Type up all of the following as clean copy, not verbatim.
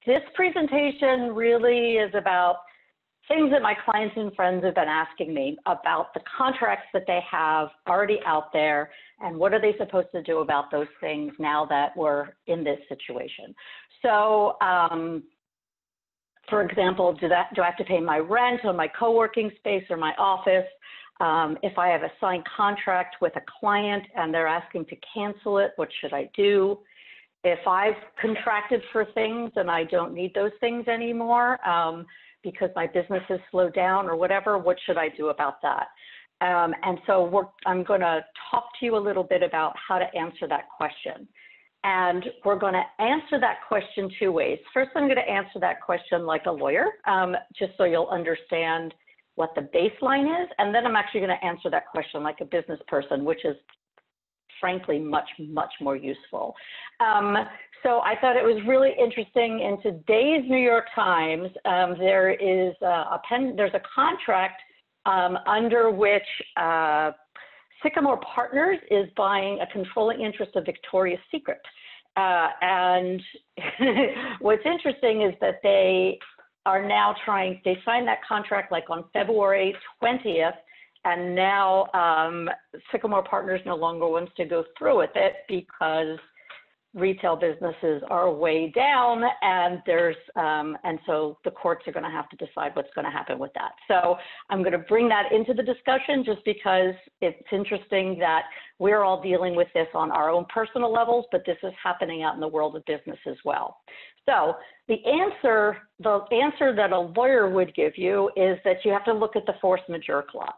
This presentation really is about things that my clients and friends have been asking me about the contracts that they have already out there and what are they supposed to do about those things now that we're in this situation. So, for example, do I have to pay my rent on my co-working space or my office? If I have a signed contract with a client and they're asking to cancel it, what should I do? If I've contracted for things and I don't need those things anymore because my business has slowed down or whatever, what should I do about that? And so I'm going to talk to you a little bit about how to answer that question. And we're going to answer that question two ways. First, I'm going to answer that question like a lawyer, just so you'll understand what the baseline is. And then I'm actually going to answer that question like a business person, which is frankly much, much more useful. So I thought it was really interesting. In today's New York Times, there's a contract under which Sycamore Partners is buying a controlling interest of Victoria's Secret. And what's interesting is that they are now they signed that contract like on February 20th, and now Sycamore Partners no longer wants to go through with it because retail businesses are way down, and and so the courts are going to have to decide what's going to happen with that. So I'm going to bring that into the discussion just because it's interesting that we're all dealing with this on our own personal levels, but this is happening out in the world of business as well. So the answer that a lawyer would give you is that you have to look at the force majeure clause.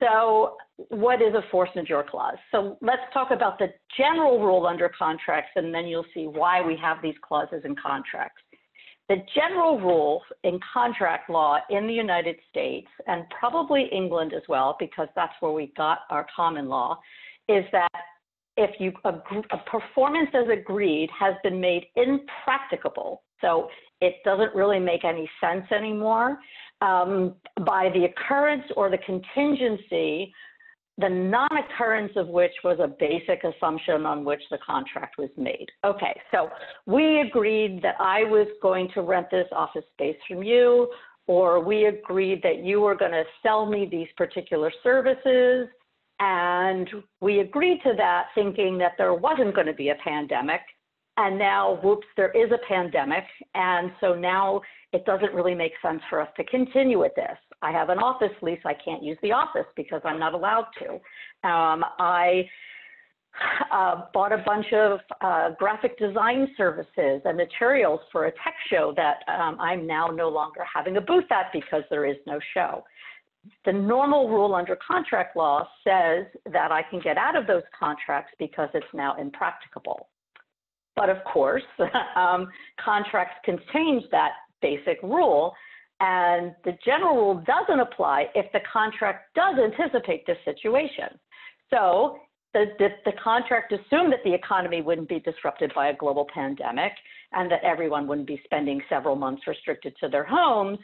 So what is a force majeure clause? So let's talk about the general rule under contracts, and then you'll see why we have these clauses in contracts. The general rule in contract law in the United States, and probably England as well, because that's where we got our common law, is that if a performance as agreed has been made impracticable, so it doesn't really make any sense anymore, by the occurrence or the contingency, the non-occurrence of which was a basic assumption on which the contract was made. Okay, so we agreed that I was going to rent this office space from you, or we agreed that you were going to sell me these particular services, and we agreed to that thinking that there wasn't going to be a pandemic. And now, whoops, there is a pandemic. And so now it doesn't really make sense for us to continue with this. I have an office lease. I can't use the office because I'm not allowed to. I bought a bunch of graphic design services and materials for a tech show that I'm now no longer having a booth at because there is no show. The normal rule under contract law says that I can get out of those contracts because it's now impracticable. But of course, contracts can change that basic rule, and the general rule doesn't apply if the contract does anticipate this situation. So the contract assumed that the economy wouldn't be disrupted by a global pandemic and that everyone wouldn't be spending several months restricted to their homes,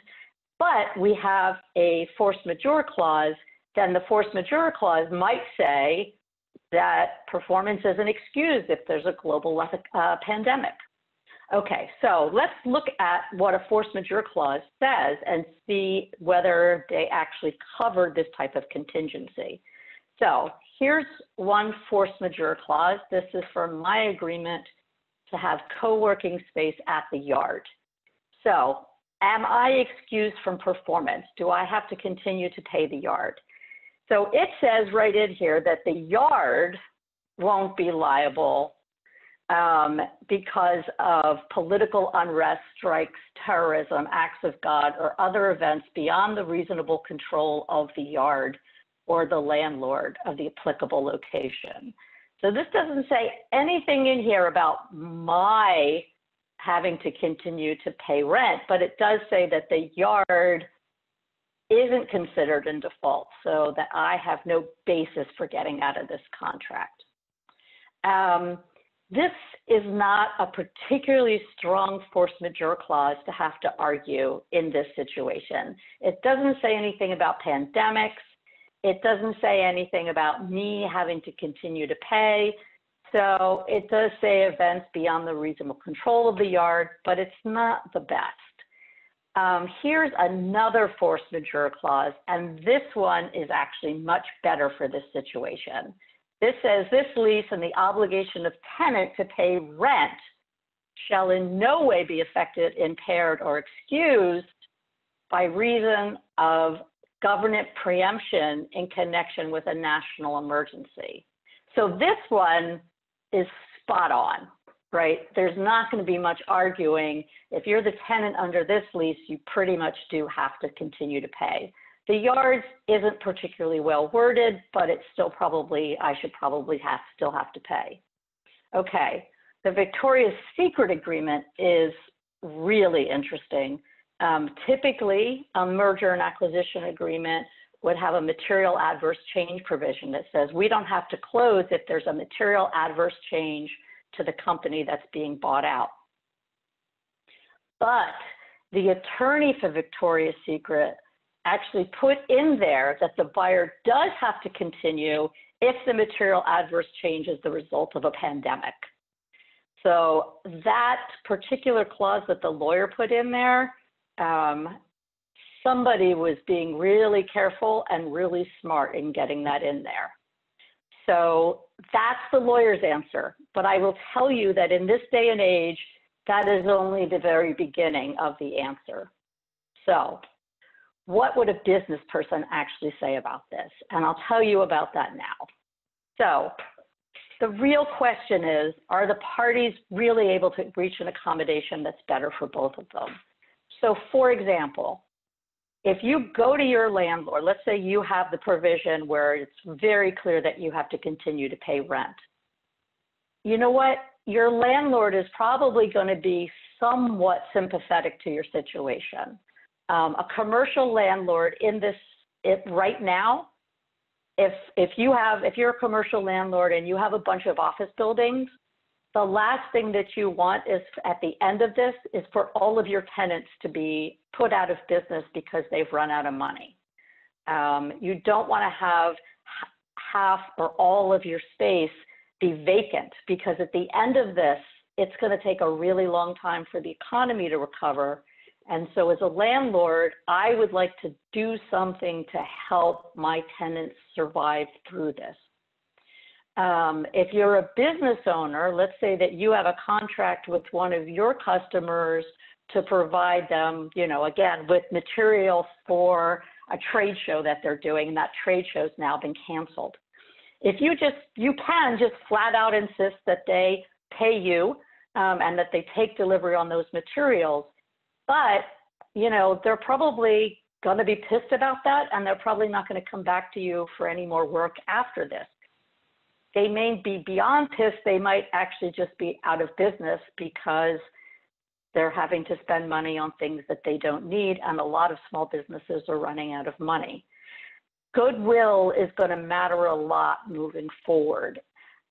but we have a force majeure clause. Then the force majeure clause might say that performance isn't excused if there's a global pandemic. Okay, so let's look at what a force majeure clause says and see whether they actually cover this type of contingency. So here's one force majeure clause. This is for my agreement to have co-working space at the Yard. So am I excused from performance? Do I have to continue to pay the Yard? So it says right in here that the Yard won't be liable because of political unrest, strikes, terrorism, acts of God, or other events beyond the reasonable control of the Yard or the landlord of the applicable location. So this doesn't say anything in here about my having to continue to pay rent, but it does say that the Yard isn't considered in default, so that I have no basis for getting out of this contract. This is not a particularly strong force majeure clause to have to argue in this situation. It doesn't say anything about pandemics. It doesn't say anything about me having to continue to pay. So it does say events beyond the reasonable control of the yard, but it's not the best. Here's another force majeure clause, and this one is actually much better for this situation. This says this lease and the obligation of tenant to pay rent shall in no way be affected, impaired, or excused by reason of government preemption in connection with a national emergency. So this one is spot on, right? There's not going to be much arguing. If you're the tenant under this lease, you pretty much do have to continue to pay. The yards isn't particularly well worded, but it's still probably, I should probably still have to pay. Okay, the Victoria's Secret agreement is really interesting. Typically, a merger and acquisition agreement would have a material adverse change provision that says we don't have to close if there's a material adverse change to the company that's being bought out. But the attorney for Victoria's Secret actually put in there that the buyer does have to continue if the material adverse change is the result of a pandemic. So that particular clause that the lawyer put in there, somebody was being really careful and really smart in getting that in there. So that's the lawyer's answer. But I will tell you that in this day and age, that is only the very beginning of the answer. So what would a business person actually say about this? And I'll tell you about that now. So the real question is, are the parties really able to reach an accommodation that's better for both of them? So for example, if you go to your landlord, let's say you have the provision where it's very clear that you have to continue to pay rent. You know what? Your landlord is probably going to be somewhat sympathetic to your situation. A commercial landlord in this, right now, if you're a commercial landlord and you have a bunch of office buildings, the last thing that you want is at the end of this is for all of your tenants to be put out of business because they've run out of money. You don't want to have half or all of your space be vacant, because at the end of this, it's going to take a really long time for the economy to recover. And so as a landlord, I would like to do something to help my tenants survive through this. If you're a business owner, let's say that you have a contract with one of your customers to provide them, you know, again, with material for a trade show that they're doing, and that trade show's now been canceled. If you can just flat out insist that they pay you and that they take delivery on those materials, but, you know, they're probably going to be pissed about that, and they're probably not going to come back to you for any more work after this. They may be beyond pissed. They might actually just be out of business because they're having to spend money on things that they don't need, and a lot of small businesses are running out of money. Goodwill is going to matter a lot moving forward.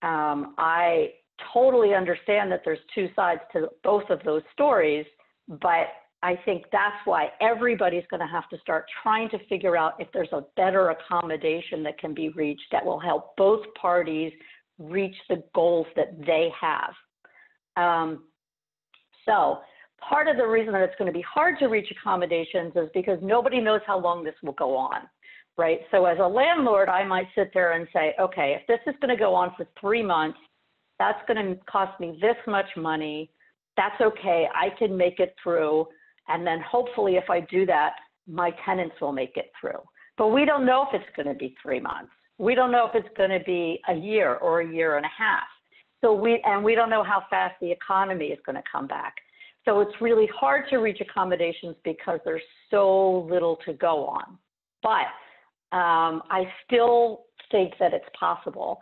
I totally understand that there's two sides to both of those stories, but I think that's why everybody's going to have to start trying to figure out if there's a better accommodation that can be reached that will help both parties reach the goals that they have. So part of the reason that it's going to be hard to reach accommodations is because nobody knows how long this will go on, right? So as a landlord, I might sit there and say, okay, if this is going to go on for 3 months, that's going to cost me this much money. That's okay. I can make it through. And then hopefully if I do that, my tenants will make it through. But we don't know if it's going to be 3 months. We don't know if it's going to be a year or a year and a half. So we don't know how fast the economy is going to come back. So it's really hard to reach accommodations because there's so little to go on. But I still think that it's possible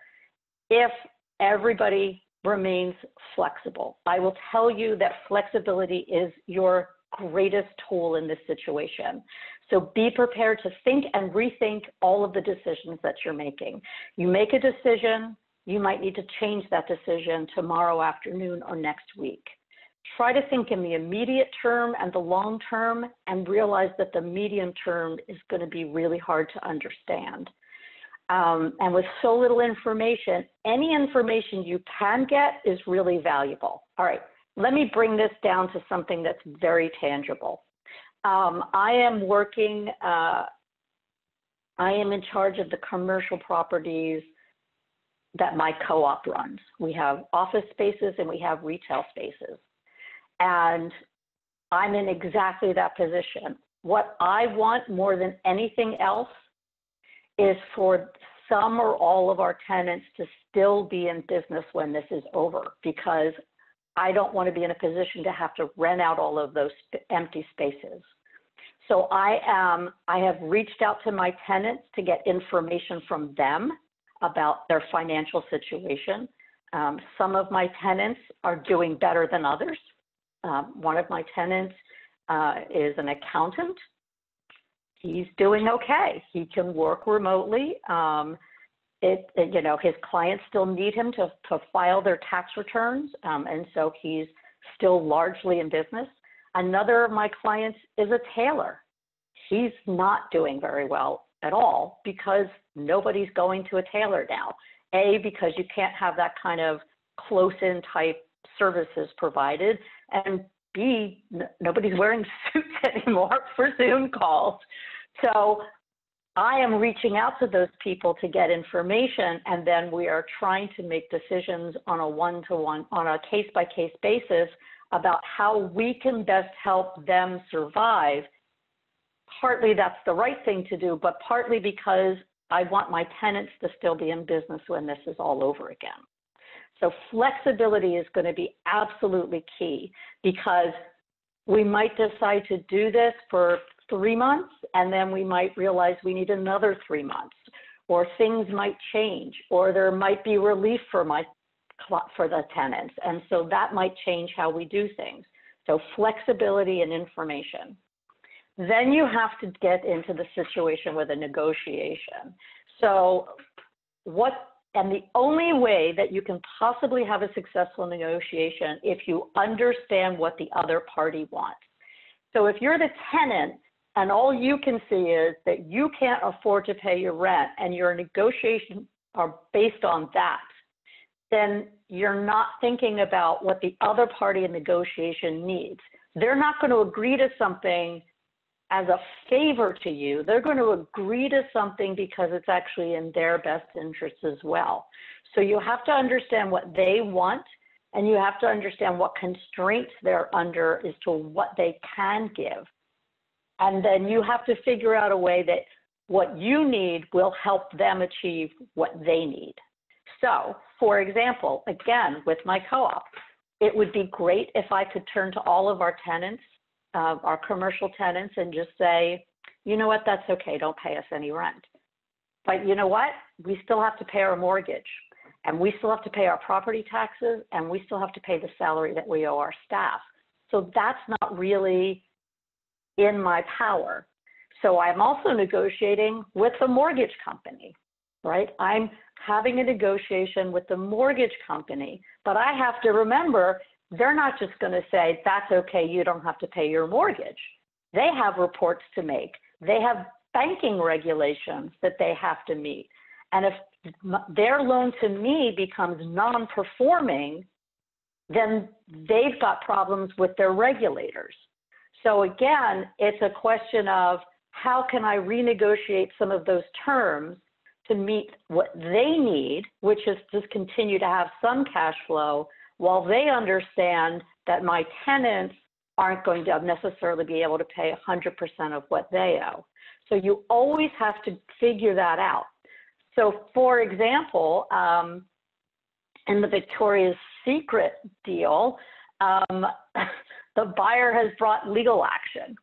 if everybody remains flexible. I will tell you that flexibility is your greatest tool in this situation. So be prepared to think and rethink all of the decisions that you're making. You make a decision, you might need to change that decision tomorrow afternoon or next week. Try to think in the immediate term and the long term, and realize that the medium term is going to be really hard to understand. And with so little information, any information you can get is really valuable. All right, let me bring this down to something that's very tangible. I am in charge of the commercial properties that my co-op runs. We have office spaces and we have retail spaces. And I'm in exactly that position. What I want more than anything else is for some or all of our tenants to still be in business when this is over, because I don't want to be in a position to have to rent out all of those empty spaces. So I have reached out to my tenants to get information from them about their financial situation. Some of my tenants are doing better than others. One of my tenants is an accountant. He's doing okay. He can work remotely. You know, his clients still need him to file their tax returns, and so he's still largely in business. Another of my clients is a tailor. He's not doing very well at all because nobody's going to a tailor now. A, because you can't have that kind of close-in type services provided, and B, nobody's wearing suits anymore for Zoom calls. So I am reaching out to those people to get information, and then we are trying to make decisions on a one-to-one, on a case-by-case basis about how we can best help them survive. Partly that's the right thing to do, but partly because I want my tenants to still be in business when this is all over again. So flexibility is going to be absolutely key, because we might decide to do this for 3 months, and then we might realize we need another 3 months, or things might change, or there might be relief for the tenants. And so that might change how we do things. So flexibility and information. Then you have to get into the situation with a negotiation. So and the only way that you can possibly have a successful negotiation if you understand what the other party wants. So if you're the tenant and all you can see is that you can't afford to pay your rent and your negotiations are based on that, then you're not thinking about what the other party in negotiation needs. They're not going to agree to something as a favor to you. They're going to agree to something because it's actually in their best interest as well. So you have to understand what they want, and you have to understand what constraints they're under as to what they can give. And then you have to figure out a way that what you need will help them achieve what they need. So, for example, again, with my co-op, it would be great if I could turn to all of our tenants, our commercial tenants, and just say, you know what, that's okay, don't pay us any rent. But you know what, we still have to pay our mortgage, and we still have to pay our property taxes, and we still have to pay the salary that we owe our staff. So that's not really in my power. So I'm also negotiating with the mortgage company, right? I'm having a negotiation with the mortgage company, but I have to remember they're not just going to say, that's okay, you don't have to pay your mortgage. They have reports to make. They have banking regulations that they have to meet. And if their loan to me becomes non-performing, then they've got problems with their regulators. So again, it's a question of how can I renegotiate some of those terms to meet what they need, which is just continue to have some cash flow, while they understand that my tenants aren't going to necessarily be able to pay 100% of what they owe. So you always have to figure that out. So for example, in the Victoria's Secret deal, the buyer has brought legal action.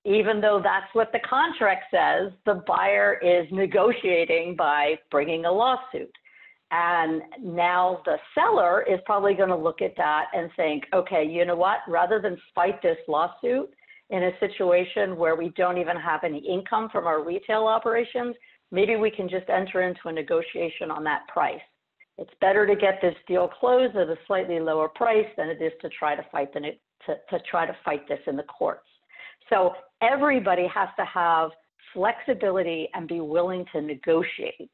Even though that's what the contract says, the buyer is negotiating by bringing a lawsuit. And now the seller is probably going to look at that and think, okay, you know what, rather than fight this lawsuit in a situation where we don't even have any income from our retail operations, maybe we can just enter into a negotiation on that price. It's better to get this deal closed at a slightly lower price than it is to try to fight this in the courts. So everybody has to have flexibility, and be willing to negotiate.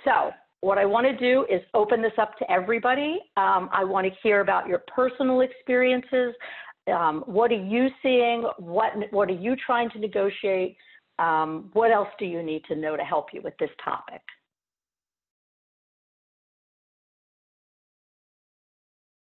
So what I want to do is open this up to everybody. I want to hear about your personal experiences. What are you seeing? What are you trying to negotiate? What else do you need to know to help you with this topic?